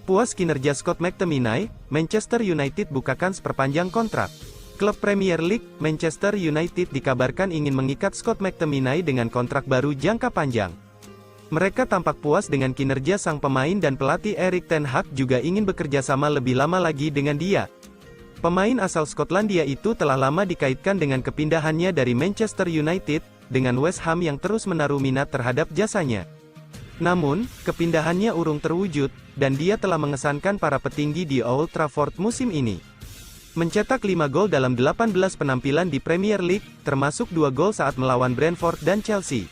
puas kinerja Scott McTominay, Manchester United bukakan seperpanjang kontrak. Klub Premier League, Manchester United dikabarkan ingin mengikat Scott McTominay dengan kontrak baru jangka panjang. Mereka tampak puas dengan kinerja sang pemain dan pelatih Erik ten Hag juga ingin bekerja sama lebih lama lagi dengan dia. Pemain asal Skotlandia itu telah lama dikaitkan dengan kepindahannya dari Manchester United, dengan West Ham yang terus menaruh minat terhadap jasanya. Namun, kepindahannya urung terwujud, dan dia telah mengesankan para petinggi di Old Trafford musim ini. Mencetak 5 gol dalam 18 penampilan di Premier League, termasuk 2 gol saat melawan Brentford dan Chelsea.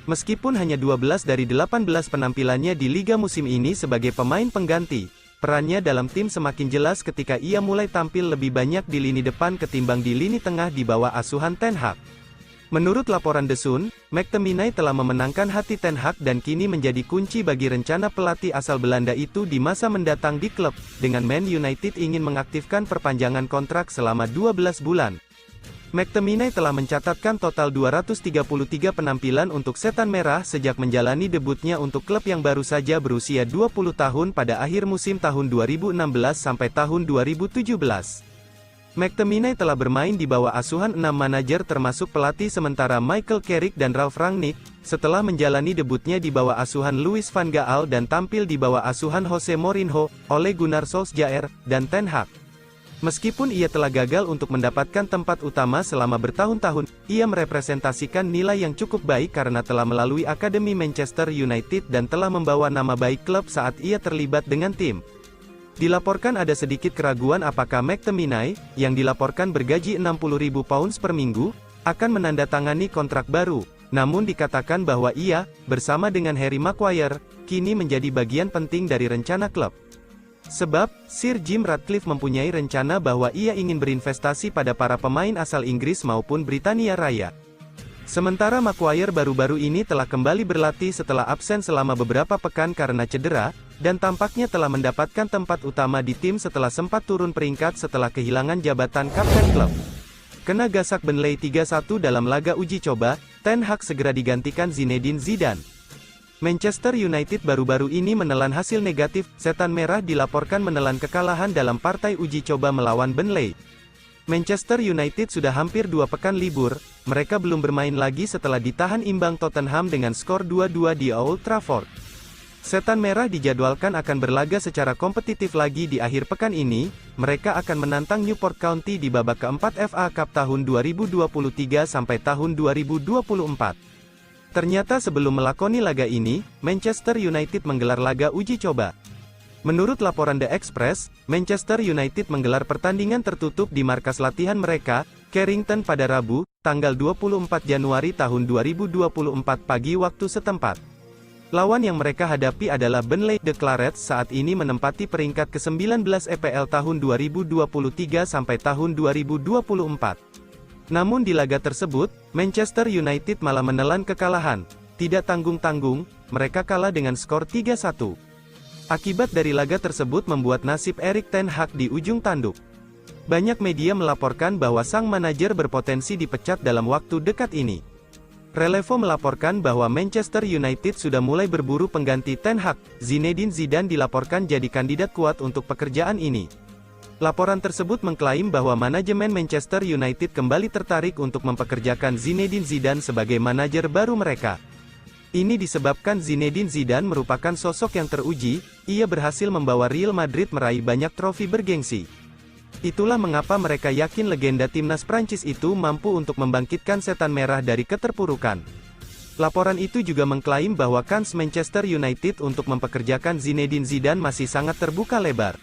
Meskipun hanya 12 dari 18 penampilannya di Liga musim ini sebagai pemain pengganti, perannya dalam tim semakin jelas ketika ia mulai tampil lebih banyak di lini depan ketimbang di lini tengah di bawah asuhan Ten Hag. Menurut laporan The Sun, McTominay telah memenangkan hati Ten Hag dan kini menjadi kunci bagi rencana pelatih asal Belanda itu di masa mendatang di klub, dengan Man United ingin mengaktifkan perpanjangan kontrak selama 12 bulan. McTominay telah mencatatkan total 233 penampilan untuk Setan Merah sejak menjalani debutnya untuk klub yang baru saja berusia 20 tahun pada akhir musim tahun 2016 sampai tahun 2017. McTominay telah bermain di bawah asuhan 6 manajer termasuk pelatih sementara Michael Carrick dan Ralf Rangnick, setelah menjalani debutnya di bawah asuhan Louis van Gaal dan tampil di bawah asuhan Jose Mourinho, Ole Gunnar Solskjaer, dan Ten Hag. Meskipun ia telah gagal untuk mendapatkan tempat utama selama bertahun-tahun, ia merepresentasikan nilai yang cukup baik karena telah melalui Akademi Manchester United dan telah membawa nama baik klub saat ia terlibat dengan tim. Dilaporkan ada sedikit keraguan apakah McTominay, yang dilaporkan bergaji 60.000 pounds per minggu, akan menandatangani kontrak baru, namun dikatakan bahwa ia, bersama dengan Harry Maguire, kini menjadi bagian penting dari rencana klub. Sebab, Sir Jim Ratcliffe mempunyai rencana bahwa ia ingin berinvestasi pada para pemain asal Inggris maupun Britania Raya. Sementara Maguire baru-baru ini telah kembali berlatih setelah absen selama beberapa pekan karena cedera, dan tampaknya telah mendapatkan tempat utama di tim setelah sempat turun peringkat setelah kehilangan jabatan kapten klub. Kena gasak Burnley 3-1 dalam laga uji coba, Ten Hag segera digantikan Zinedine Zidane. Manchester United baru-baru ini menelan hasil negatif, Setan Merah dilaporkan menelan kekalahan dalam partai uji coba melawan Burnley. Manchester United sudah hampir 2 pekan libur, mereka belum bermain lagi setelah ditahan imbang Tottenham dengan skor 2-2 di Old Trafford. Setan Merah dijadwalkan akan berlaga secara kompetitif lagi di akhir pekan ini, mereka akan menantang Newport County di babak keempat FA Cup tahun 2023 sampai tahun 2024. Ternyata sebelum melakoni laga ini, Manchester United menggelar laga uji coba. Menurut laporan The Express, Manchester United menggelar pertandingan tertutup di markas latihan mereka, Carrington pada Rabu, tanggal 24 Januari tahun 2024 pagi waktu setempat. Lawan yang mereka hadapi adalah Burnley. The Clarets saat ini menempati peringkat ke-19 EPL tahun 2023 sampai tahun 2024. Namun di laga tersebut, Manchester United malah menelan kekalahan. Tidak tanggung-tanggung, mereka kalah dengan skor 3-1. Akibat dari laga tersebut membuat nasib Erik ten Hag di ujung tanduk. Banyak media melaporkan bahwa sang manajer berpotensi dipecat dalam waktu dekat ini. Relevo melaporkan bahwa Manchester United sudah mulai berburu pengganti Ten Hag. Zinedine Zidane dilaporkan jadi kandidat kuat untuk pekerjaan ini. Laporan tersebut mengklaim bahwa manajemen Manchester United kembali tertarik untuk mempekerjakan Zinedine Zidane sebagai manajer baru mereka. Ini disebabkan Zinedine Zidane merupakan sosok yang teruji, ia berhasil membawa Real Madrid meraih banyak trofi bergengsi. Itulah mengapa mereka yakin legenda timnas Prancis itu mampu untuk membangkitkan Setan Merah dari keterpurukan. Laporan itu juga mengklaim bahwa kans Manchester United untuk mempekerjakan Zinedine Zidane masih sangat terbuka lebar.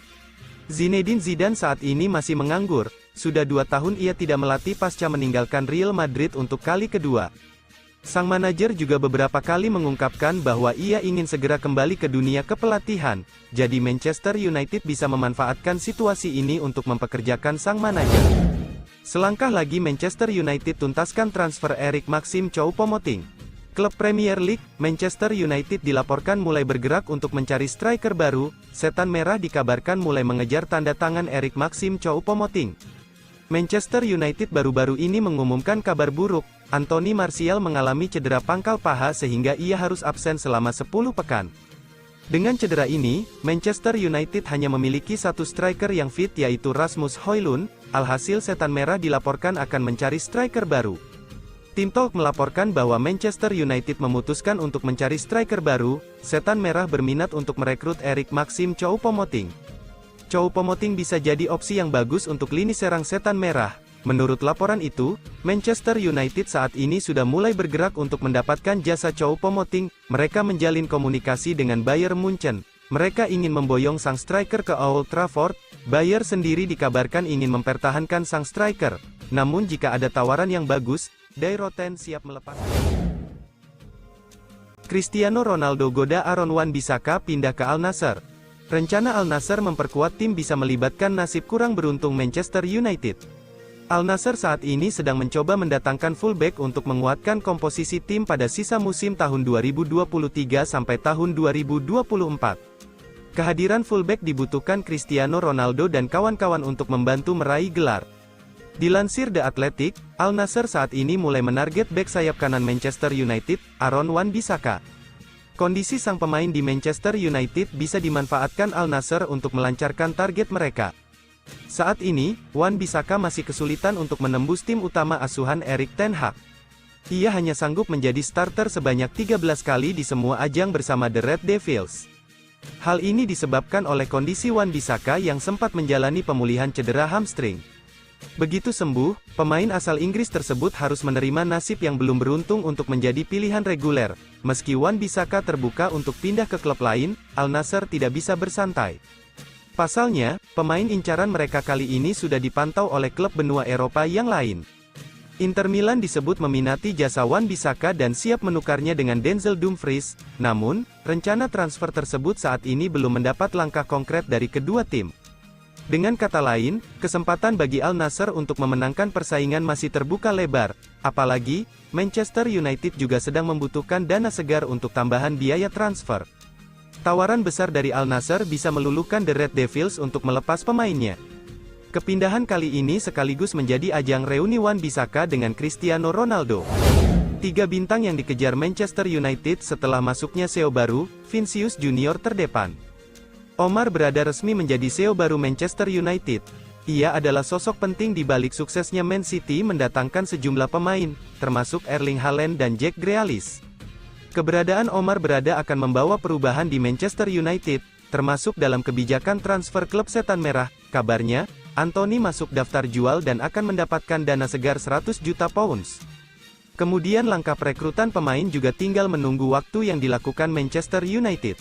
Zinedine Zidane saat ini masih menganggur, sudah 2 tahun ia tidak melatih pasca meninggalkan Real Madrid untuk kali kedua. Sang manajer juga beberapa kali mengungkapkan bahwa ia ingin segera kembali ke dunia kepelatihan, jadi Manchester United bisa memanfaatkan situasi ini untuk mempekerjakan sang manajer. Selangkah lagi Manchester United tuntaskan transfer Eric Maxim Choupo-Moting. Klub Premier League, Manchester United dilaporkan mulai bergerak untuk mencari striker baru, Setan Merah dikabarkan mulai mengejar tanda tangan Eric Maxim Choupo-Moting. Manchester United baru-baru ini mengumumkan kabar buruk, Anthony Martial mengalami cedera pangkal paha sehingga ia harus absen selama 10 pekan. Dengan cedera ini, Manchester United hanya memiliki satu striker yang fit yaitu Rasmus Højlund, alhasil Setan Merah dilaporkan akan mencari striker baru. Tim Talk melaporkan bahwa Manchester United memutuskan untuk mencari striker baru, Setan Merah berminat untuk merekrut Erik Maxim Choupo-Moting. Choupo-Moting bisa jadi opsi yang bagus untuk lini serang Setan Merah. Menurut laporan itu, Manchester United saat ini sudah mulai bergerak untuk mendapatkan jasa Choupo-Moting. Mereka menjalin komunikasi dengan Bayern Munchen. Mereka ingin memboyong sang striker ke Old Trafford. Bayern sendiri dikabarkan ingin mempertahankan sang striker. Namun jika ada tawaran yang bagus, Die Roten siap melepas. Cristiano Ronaldo goda Aaron Wan-Bissaka pindah ke Al Nassr. Rencana Al Nassr memperkuat tim bisa melibatkan nasib kurang beruntung Manchester United. Al Nassr saat ini sedang mencoba mendatangkan fullback untuk menguatkan komposisi tim pada sisa musim tahun 2023 sampai tahun 2024. Kehadiran fullback dibutuhkan Cristiano Ronaldo dan kawan-kawan untuk membantu meraih gelar. Dilansir The Athletic, Al Nassr saat ini mulai menarget bek sayap kanan Manchester United, Aaron Wan-Bissaka. Kondisi sang pemain di Manchester United bisa dimanfaatkan Al Nassr untuk melancarkan target mereka. Saat ini, Wan-Bissaka masih kesulitan untuk menembus tim utama asuhan Erik ten Hag. Ia hanya sanggup menjadi starter sebanyak 13 kali di semua ajang bersama The Red Devils. Hal ini disebabkan oleh kondisi Wan-Bissaka yang sempat menjalani pemulihan cedera hamstring. Begitu sembuh, pemain asal Inggris tersebut harus menerima nasib yang belum beruntung untuk menjadi pilihan reguler. Meski Wan-Bissaka terbuka untuk pindah ke klub lain, Al Nassr tidak bisa bersantai. Pasalnya, pemain incaran mereka kali ini sudah dipantau oleh klub benua Eropa yang lain. Inter Milan disebut meminati jasa Wan-Bissaka dan siap menukarnya dengan Denzel Dumfries, namun, rencana transfer tersebut saat ini belum mendapat langkah konkret dari kedua tim. Dengan kata lain, kesempatan bagi Al Nassr untuk memenangkan persaingan masih terbuka lebar, apalagi, Manchester United juga sedang membutuhkan dana segar untuk tambahan biaya transfer. Tawaran besar dari Al Nassr bisa meluluhkan The Red Devils untuk melepas pemainnya. Kepindahan kali ini sekaligus menjadi ajang reuni Wan-Bissaka dengan Cristiano Ronaldo. 3 bintang yang dikejar Manchester United setelah masuknya CEO baru, Vinicius Junior terdepan. Omar berada resmi menjadi CEO baru Manchester United. Ia adalah sosok penting di balik suksesnya Man City mendatangkan sejumlah pemain, termasuk Erling Haaland dan Jack Grealish. Keberadaan Omar berada akan membawa perubahan di Manchester United, termasuk dalam kebijakan transfer klub Setan Merah. Kabarnya, Anthony masuk daftar jual dan akan mendapatkan dana segar 100 juta pounds. Kemudian langkah perekrutan pemain juga tinggal menunggu waktu yang dilakukan Manchester United.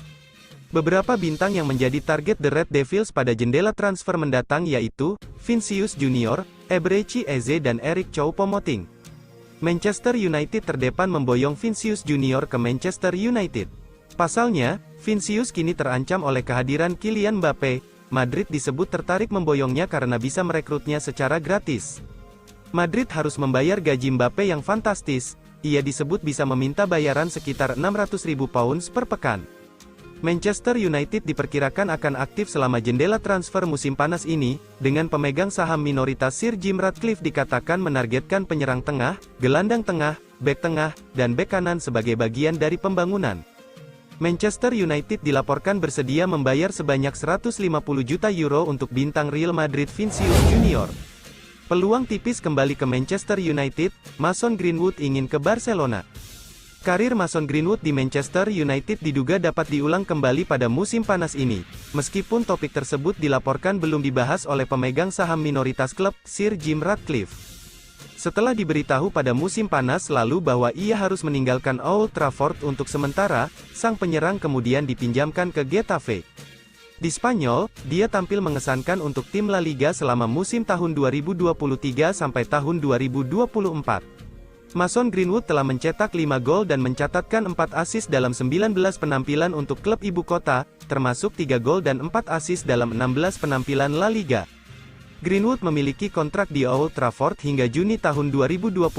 Beberapa bintang yang menjadi target The Red Devils pada jendela transfer mendatang yaitu, Vinicius Junior, Eberechi Eze dan Erik Choupo-Moting. Manchester United terdepan memboyong Vinicius Junior ke Manchester United. Pasalnya, Vinicius kini terancam oleh kehadiran Kylian Mbappe. Madrid disebut tertarik memboyongnya karena bisa merekrutnya secara gratis. Madrid harus membayar gaji Mbappe yang fantastis. Ia disebut bisa meminta bayaran sekitar 600.000 pounds per pekan. Manchester United diperkirakan akan aktif selama jendela transfer musim panas ini, dengan pemegang saham minoritas Sir Jim Ratcliffe dikatakan menargetkan penyerang tengah, gelandang tengah, bek tengah, dan bek kanan sebagai bagian dari pembangunan. Manchester United dilaporkan bersedia membayar sebanyak 150 juta euro untuk bintang Real Madrid Vinicius Junior. Peluang tipis kembali ke Manchester United, Mason Greenwood ingin ke Barcelona. Karir Mason Greenwood di Manchester United diduga dapat diulang kembali pada musim panas ini, meskipun topik tersebut dilaporkan belum dibahas oleh pemegang saham minoritas klub, Sir Jim Ratcliffe. Setelah diberitahu pada musim panas lalu bahwa ia harus meninggalkan Old Trafford untuk sementara, sang penyerang kemudian dipinjamkan ke Getafe. Di Spanyol, dia tampil mengesankan untuk tim La Liga selama musim tahun 2023 sampai tahun 2024. Mason Greenwood telah mencetak 5 gol dan mencatatkan 4 assist dalam 19 penampilan untuk klub ibu kota, termasuk 3 gol dan 4 assist dalam 16 penampilan La Liga. Greenwood memiliki kontrak di Old Trafford hingga Juni tahun 2025.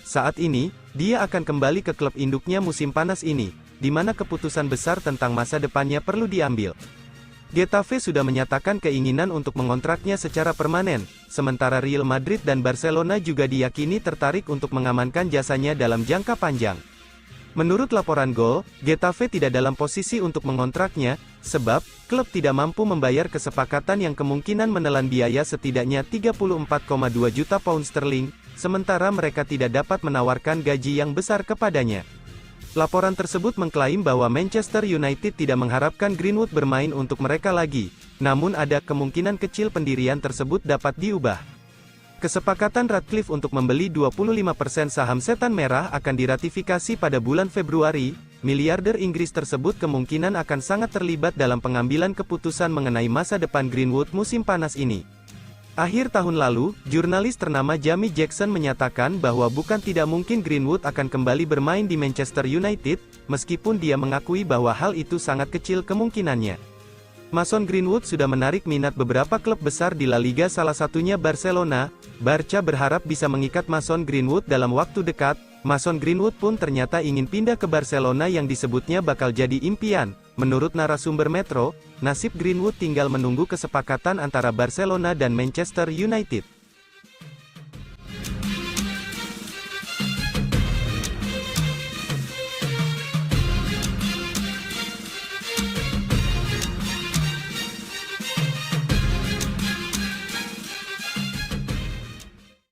Saat ini, dia akan kembali ke klub induknya musim panas ini, di mana keputusan besar tentang masa depannya perlu diambil. Getafe sudah menyatakan keinginan untuk mengontraknya secara permanen, sementara Real Madrid dan Barcelona juga diyakini tertarik untuk mengamankan jasanya dalam jangka panjang. Menurut laporan Goal, Getafe tidak dalam posisi untuk mengontraknya, sebab, klub tidak mampu membayar kesepakatan yang kemungkinan menelan biaya setidaknya 34,2 juta pound sterling, sementara mereka tidak dapat menawarkan gaji yang besar kepadanya. Laporan tersebut mengklaim bahwa Manchester United tidak mengharapkan Greenwood bermain untuk mereka lagi, namun ada kemungkinan kecil pendirian tersebut dapat diubah. Kesepakatan Ratcliffe untuk membeli 25% saham Setan Merah akan diratifikasi pada bulan Februari. Miliarder Inggris tersebut kemungkinan akan sangat terlibat dalam pengambilan keputusan mengenai masa depan Greenwood musim panas ini. Akhir tahun lalu, jurnalis ternama Jamie Jackson menyatakan bahwa bukan tidak mungkin Greenwood akan kembali bermain di Manchester United, meskipun dia mengakui bahwa hal itu sangat kecil kemungkinannya. Mason Greenwood sudah menarik minat beberapa klub besar di La Liga, salah satunya Barcelona. Barca berharap bisa mengikat Mason Greenwood dalam waktu dekat. Mason Greenwood pun ternyata ingin pindah ke Barcelona yang disebutnya bakal jadi impian. Menurut narasumber Metro, nasib Greenwood tinggal menunggu kesepakatan antara Barcelona dan Manchester United.